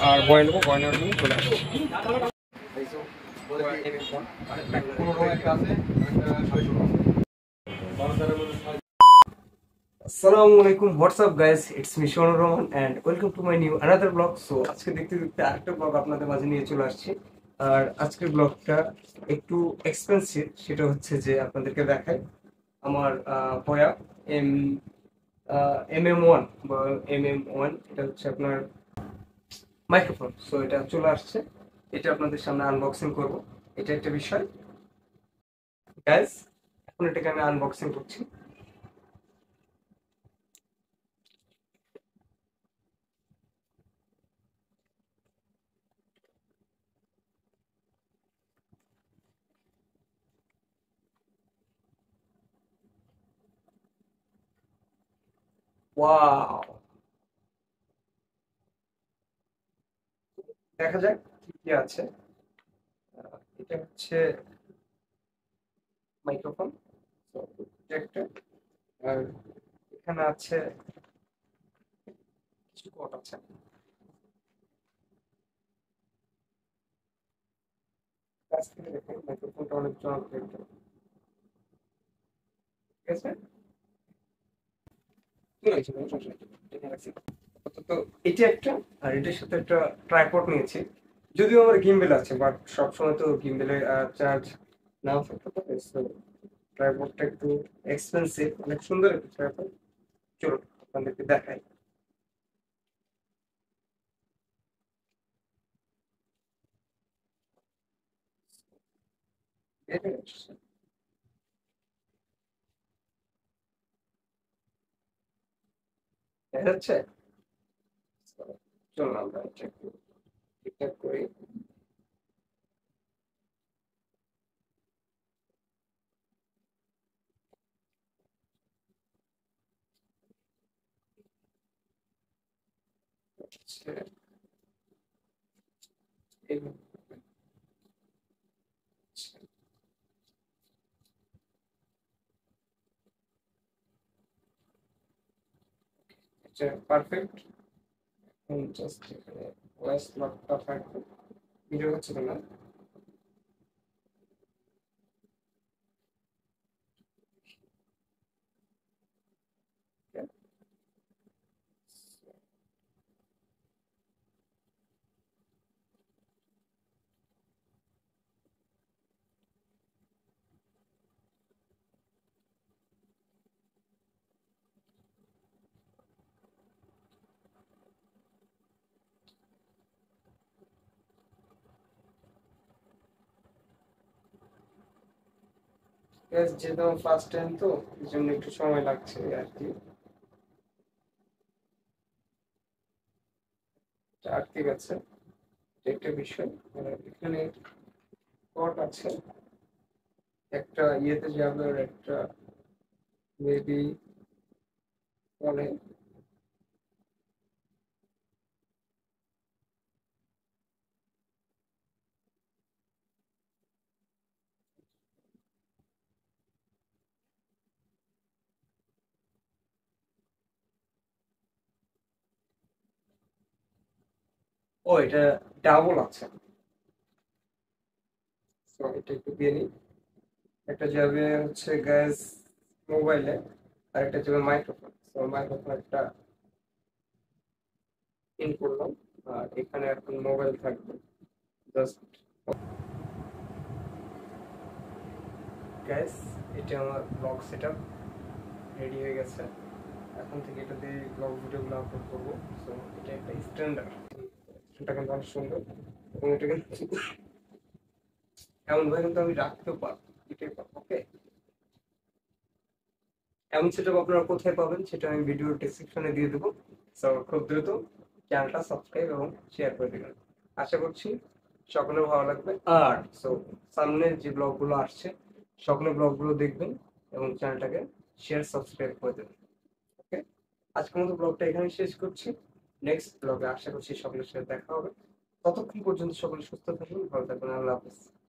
আর বয়ে নেবো, বয়ে নেওয়ার জন্য চলে আসছি। আসসালামু আলাইকুম, what's up guys, it's me Shonur Rahman and welcome to my new another blog. So আজকে দেখতে দেখতে আরেকটা ব্লগ আপনাদের মাঝে নিয়ে চলে আসছি। আর আজকের ব্লগটা একটু এক্সপেন্সিভ, সেটা হচ্ছে যে আপনাদেরকে দেখাই আমার পয়া এম MM1 বা MM1, এটা হচ্ছে আপনার মাইক্রোফোন। সো এটা চলে আসছে, এটা আপনাদের সামনে আনবক্সিং করব। এটা একটা বিষয় গাইস, এখন এটাকে আমি আনবক্সিং করছি। ওয়াও, দেখা যাক কি কি আছে। এটা হচ্ছে মাইক্রোফোন, একটা, আর এখানে আছে কিছু কোড আছে। কাছ থেকে দেখুন মাইক্রোফোনটা অনেক জনপ্রিয় একটা, ঠিক আছে। কি হয়েছে, কোনো সমস্যা নেই, এটা রাখছি। তো এটা একটা, আর এটার সাথে একটা ট্রাইপড নিয়েছি। যদিও আমার গিম্বেল আছে, বাট সবসময় তো গিম্বেলের চার্জ নাও থাকতে পারে। তো ট্রাইপডটা একটু এক্সপেন্সিভ, অনেক সুন্দর একটা ট্রাইপড। চলুন আপনাদেরকে দেখাই। এটা দেখা যাচ্ছে। চলুন আমরা এটা একটু ঠিকঠাক করি। হচ্ছে এই, এটা পারফেক্ট। জাস্ট এখানে ভয়েস লকটা থাকবে, ভিডিও হচ্ছে না। যেহেতু ফার্স্ট টাইম, তো এই জন্য একটু সময় লাগছে আর কি। আর ঠিক আছে, একটা বিষয়, এখানে কট আছে, একটা ইয়েতে যাবে আর একটা মেবি ফোনে। ও, এটা ডাবল আছে। তো এটা একটু দিয়ে নিই। একটা যাবে হচ্ছে গ্যাস মোবাইলে, আর একটা যাবে মাইক্রোফোন। তো মাইক্রোফোন একটা ইন করলাম, আর এখানে এখন মোবাইল থাকবে জাস্ট। গ্যাস, এটা আমার ব্লগ সেট আপ রেডি হয়ে গেছে। এখন থেকে এটা দিয়ে ব্লগ ভিডিওগুলো আপলোড করবো। সো এটা একটা স্ট্যান্ডার্ড, এটা কিন্তু অনেক সুন্দর, এবং এটা কিন্তু এমন ভাবে কিন্তু আমি রাখতেও পারবো, এটাই পারবো। ওকে, এমন সেটা আপনারা কোথায় পাবেন সেটা আমি ভিডিও ডেসক্রিপশনে দিয়ে দেবো। সো খুব দ্রুত চ্যানেলটা সাবস্ক্রাইব এবং শেয়ার করে দেবেন। আশা করছি সকলের ভালো লাগবে। আর সো সামনের যে ব্লগগুলো আসছে, সকলের ব্লগগুলো দেখবেন এবং চ্যানেলটাকে শেয়ার সাবস্ক্রাইব করে দেবেন। ওকে, আজকের মতো ব্লগটা এখানে শেষ করছি। নেক্সট ব্লগে আশা করছি সকলের সাথে দেখা হবে। ততক্ষণ পর্যন্ত সকলে সুস্থ থাকুন, ভালো থাকুন। আল্লাহ হাফেজ।